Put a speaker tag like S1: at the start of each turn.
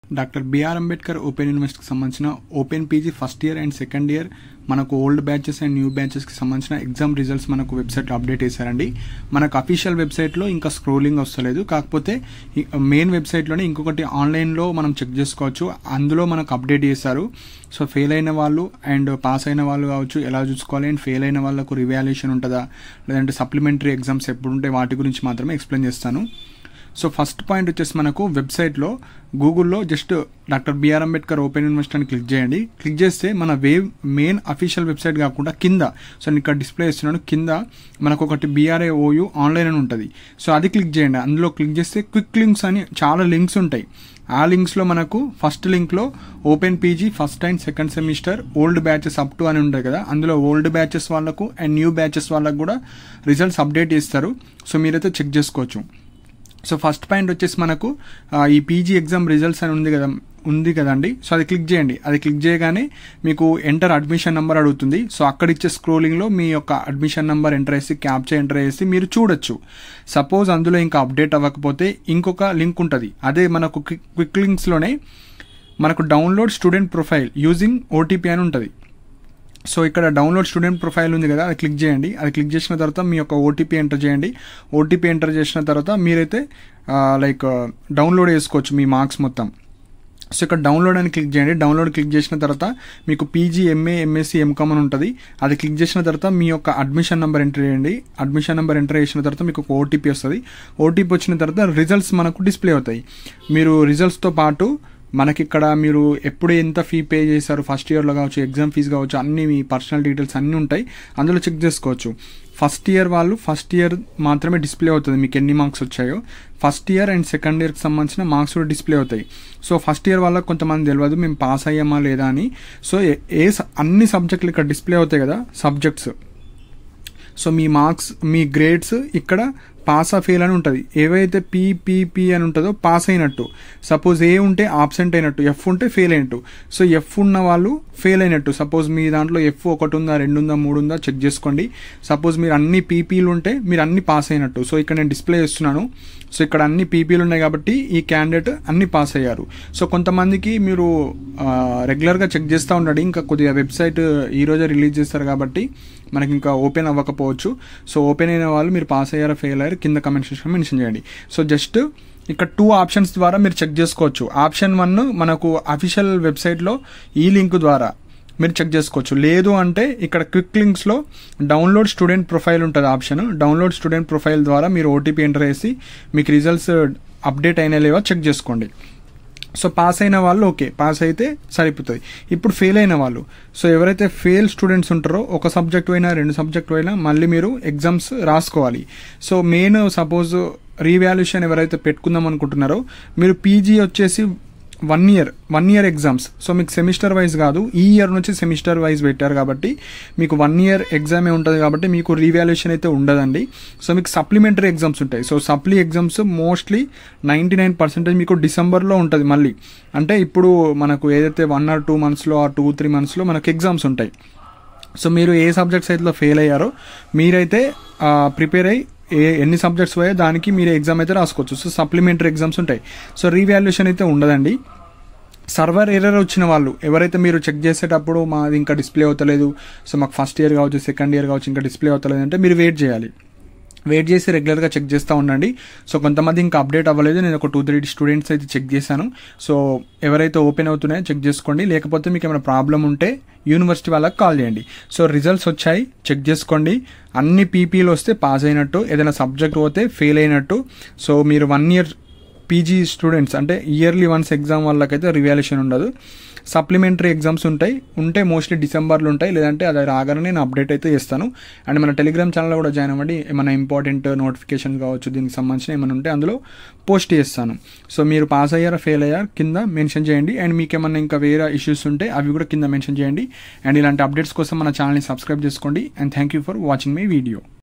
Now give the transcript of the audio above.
S1: Doctor B R Ambedkar open యూనివర్సిటీకి సంబంధించిన open PG first year and second year మనకు old batches and new బ్యాచెస్కి సంబంధించిన exam results మనకు వెబ్సైట్లో అప్డేట్ చేశారండి. మనకు అఫీషియల్ వెబ్సైట్లో ఇంకా స్క్రోలింగ్ వస్తలేదు, కాకపోతే మెయిన్ వెబ్సైట్లోనే ఇంకొకటి ఆన్లైన్లో మనం చెక్ చేసుకోవచ్చు. అందులో మనకు అప్డేట్ చేశారు. సో ఫెయిల్ అయిన వాళ్ళు అండ్ పాస్ అయిన వాళ్ళు కావచ్చు ఎలా చూసుకోవాలి, అండ్ ఫెయిల్ అయిన వాళ్ళకు రివాల్యుయేషన్ ఉంటుందా లేదంటే సప్లిమెంటరీ ఎగ్జామ్స్ ఎప్పుడు ఉంటాయి వాటి గురించి మాత్రమే ఎక్స్ప్లెయిన్ చేస్తాను. సో ఫస్ట్ పాయింట్ వచ్చేసి మనకు వెబ్సైట్లో గూగుల్లో just doctor B R Ambedkar open university అని క్లిక్ చేయండి. క్లిక్ చేస్తే మన మెయిన్ అఫీషియల్ వెబ్సైట్ కాకుండా కింద, సో నేను ఇక్కడ డిస్ప్లే చేస్తున్నాను, కింద మనకు ఒకటి BRAOU ఆన్లైన్ అని ఉంటుంది. సో అది క్లిక్ చేయండి. అందులో క్లిక్ చేస్తే క్విక్ లింక్స్ అని చాలా లింక్స్ ఉంటాయి. ఆ లింక్స్లో మనకు ఫస్ట్ లింక్లో open PG first and second semester old batches up to అని ఉంటాయి కదా, అందులో ఓల్డ్ బ్యాచెస్ వాళ్ళకు అండ్ న్యూ బ్యాచెస్ వాళ్ళకు కూడా రిజల్ట్స్ అప్డేట్ చేస్తారు. సో మీరైతే చెక్ చేసుకోవచ్చు. సో ఫస్ట్ పాయింట్ వచ్చేసి మనకు ఈ పీజీ ఎగ్జామ్ రిజల్ట్స్ అని ఉంది కదండి. సో అది క్లిక్ చేయండి. అది క్లిక్ చేయగానే మీకు ఎంటర్ అడ్మిషన్ నెంబర్ అడుగుతుంది. సో అక్కడ ఇచ్చే స్క్రోలింగ్లో మీ యొక్క అడ్మిషన్ నెంబర్ ఎంటర్ చేసి క్యాప్చా ఎంటర్ చేసి మీరు చూడొచ్చు. సపోజ్ అందులో ఇంకా అప్డేట్ అవ్వకపోతే ఇంకొక లింక్ ఉంటుంది. అదే మనకు క్విక్ లింక్స్లోనే మనకు download student profile using OTP అని ఉంటుంది. సో ఇక్కడ డౌన్లోడ్ స్టూడెంట్ ప్రొఫైల్ ఉంది కదా, అది క్లిక్ చేయండి. అది క్లిక్ చేసిన తర్వాత మీ యొక్క OTP ఎంటర్ చేయండి. OTP ఎంటర్ చేసిన తర్వాత మీరైతే డౌన్లోడ్ చేసుకోవచ్చు మీ మార్క్స్ మొత్తం. సో ఇక్కడ డౌన్లోడ్ అని క్లిక్ చేయండి. డౌన్లోడ్ క్లిక్ చేసిన తర్వాత మీకు PG MA MSc MCom అని ఉంటుంది. అది క్లిక్ చేసిన తర్వాత మీ యొక్క అడ్మిషన్ నెంబర్ ఎంటర్ చేయండి. అడ్మిషన్ నెంబర్ ఎంటర్ చేసిన తర్వాత మీకు ఒక OTP వస్తుంది. OTP వచ్చిన తర్వాత రిజల్ట్స్ మనకు డిస్ప్లే అవుతాయి. మీరు రిజల్ట్స్తో పాటు మనకి ఇక్కడ మీరు ఎప్పుడు ఎంత ఫీ పే చేశారు, ఫస్ట్ ఇయర్లో కావచ్చు, ఎగ్జామ్ ఫీజు కావచ్చు, అన్ని మీ పర్సనల్ డీటెయిల్స్ అన్నీ ఉంటాయి. అందులో చెక్ చేసుకోవచ్చు. ఫస్ట్ ఇయర్ వాళ్ళు ఫస్ట్ ఇయర్ మాత్రమే డిస్ప్లే అవుతుంది మీకు ఎన్ని మార్క్స్ వచ్చాయో. ఫస్ట్ ఇయర్ అండ్ సెకండ్ ఇయర్కి సంబంధించిన మార్క్స్ కూడా డిస్ప్లే అవుతాయి. సో ఫస్ట్ ఇయర్ వాళ్ళకి కొంతమంది తెలియదు మేము పాస్ అయ్యామా లేదా అని. సో అన్ని సబ్జెక్టులు ఇక్కడ డిస్ప్లే అవుతాయి కదా సబ్జెక్ట్స్. సో మీ మార్క్స్ మీ గ్రేడ్స్ ఇక్కడ పాస్ ఆ ఫెయిల్ అని ఉంటుంది. ఏవైతే PPP అని ఉంటుందో పాస్ అయినట్టు, సపోజ్ A ఉంటే ఆబ్సెంట్ అయినట్టు, F ఉంటే ఫెయిల్ అయినట్టు. సో F ఉన్న వాళ్ళు ఫెయిల్ అయినట్టు. సపోజ్ మీ దాంట్లో F 1 ఉందా, 2 ఉందా, 3 ఉందా చెక్ చేసుకోండి. సపోజ్ మీరు అన్ని PPలు ఉంటే మీరు అన్ని పాస్ అయినట్టు. సో ఇక్కడ నేను డిస్ప్లే చేస్తున్నాను. సో ఇక్కడ అన్ని PPలు ఉన్నాయి కాబట్టి ఈ క్యాండిడేట్ అన్ని పాస్ అయ్యారు. సో కొంతమందికి మీరు రెగ్యులర్గా చెక్ చేస్తూ ఉండండి. ఇంకా కొద్దిగా వెబ్సైట్ ఈరోజే రిలీజ్ చేస్తారు కాబట్టి మనకి ఇంకా ఓపెన్ అవ్వకపోవచ్చు. సో ఓపెన్ అయిన వాళ్ళు మీరు పాస్ అయ్యారా ఫెయిల్ అయ్యారు కింద కమెంట్ సెక్షన్లో మెన్షన్ చేయండి. సో జస్ట్ ఇక్కడ 2 ఆప్షన్స్ ద్వారా మీరు చెక్ చేసుకోవచ్చు. ఆప్షన్ 1 మనకు అఫీషియల్ వెబ్సైట్లో ఈ లింక్ ద్వారా మీరు చెక్ చేసుకోవచ్చు. లేదు అంటే ఇక్కడ క్విక్ లింక్స్లో డౌన్లోడ్ స్టూడెంట్ ప్రొఫైల్ ఉంటుంది ఆప్షన్. డౌన్లోడ్ స్టూడెంట్ ప్రొఫైల్ ద్వారా మీరు OTP ఎంటర్ చేసి మీకు రిజల్ట్స్ అప్డేట్ అయినా లేవో చెక్ చేసుకోండి. సో పాస్ అయిన వాళ్ళు ఓకే, పాస్ అయితే సరిపోతుంది. ఇప్పుడు ఫెయిల్ అయిన వాళ్ళు, సో ఎవరైతే ఫెయిల్ స్టూడెంట్స్ ఉంటారో ఒక సబ్జెక్ట్ అయినా 2 సబ్జెక్టు అయినా మళ్ళీ మీరు ఎగ్జామ్స్ రాసుకోవాలి. సో మెయిన్ సపోజ్ రీవాల్యుయేషన్ ఎవరైతే పెట్టుకుందాం అనుకుంటున్నారో మీరు PG వచ్చేసి 1 ఇయర్ ఎగ్జామ్స్. సో మీకు సెమిస్టర్ వైజ్ కాదు, ఈ ఇయర్ నుంచి సెమిస్టర్ వైజ్ పెట్టారు కాబట్టి మీకు 1 ఇయర్ ఎగ్జామే ఉంటుంది కాబట్టి మీకు రీవాల్యుయేషన్ అయితే ఉండదండి. సో మీకు సప్లిమెంటరీ ఎగ్జామ్స్ ఉంటాయి. సో సప్లీ ఎగ్జామ్స్ మోస్ట్లీ 99% మీకు డిసెంబర్లో ఉంటుంది మళ్ళీ. అంటే ఇప్పుడు మనకు ఏదైతే 1 or 2 మంత్స్లో ఆ 2-3 మంత్స్లో మనకు ఎగ్జామ్స్ ఉంటాయి. సో మీరు ఏ సబ్జెక్ట్స్ అయితే ఫెయిల్ అయ్యారో మీరైతే ప్రిపేర్ అయ్యి ఎన్ని సబ్జెక్ట్స్ పోయో దానికి మీరు ఎగ్జామ్ అయితే రాసుకోవచ్చు. సో సప్లిమెంటరీ ఎగ్జామ్స్ ఉంటాయి. సో రీవాల్యుయేషన్ అయితే ఉండదండి. సర్వర్ ఎర్రర్ వచ్చిన వాళ్ళు ఎవరైతే మీరు చెక్ చేసేటప్పుడు మాది ఇంకా డిస్ప్లే అవుతలేదు, సో మాకు ఫస్ట్ ఇయర్ కావచ్చు సెకండ్ ఇయర్ కావచ్చు ఇంకా డిస్ప్లే అవుతలేదు అంటే మీరు వెయిట్ చేయాలి. వెయిట్ చేసి రెగ్యులర్గా చెక్ చేస్తూ ఉండండి. సో కొంతమంది ఇంకా అప్డేట్ అవ్వలేదు. నేను ఒక 2-3 స్టూడెంట్స్ అయితే చెక్ చేశాను. సో ఎవరైతే ఓపెన్ అవుతున్నాయో చెక్ చేసుకోండి. లేకపోతే మీకు ఏమైనా ప్రాబ్లం ఉంటే యూనివర్సిటీ వాళ్ళకి కాల్ చేయండి. సో రిజల్ట్స్ వచ్చాయి చెక్ చేసుకోండి. అన్ని PPలు వస్తే పాస్ అయినట్టు, ఏదైనా సబ్జెక్ట్ పోతే ఫెయిల్ అయినట్టు. సో మీరు 1 ఇయర్ PG స్టూడెంట్స్ అంటే ఇయర్లీ వన్స్ ఎగ్జామ్ వాళ్ళకైతే రివాల్యుయేషన్ ఉండదు. సప్లిమెంటరీ ఎగ్జామ్స్ ఉంటే మోస్ట్లీ డిసెంబర్లో ఉంటాయి. లేదంటే అది రాగానే నేను అప్డేట్ అయితే చేస్తాను. అండ్ మన టెలిగ్రామ్ ఛానల్లో కూడా జాయిన్ అవ్వండి. ఏమైనా ఇంపార్టెంట్ నోటిఫికేషన్ కావచ్చు దీనికి సంబంధించిన ఏమైనా ఉంటే అందులో పోస్ట్ చేస్తాను. సో మీరు పాస్ అయ్యారా ఫెయిల్ అయ్యారా కింద మెన్షన్ చేయండి. అండ్ మీకు ఏమన్నా ఇంకా వేరే ఇష్యూస్ ఉంటే అవి కూడా కింద మెన్షన్ చేయండి. అండ్ ఇలాంటి అప్డేట్స్ కోసం మన ఛానల్ని సబ్స్క్రైబ్ చేసుకోండి. And thank you for watching my video.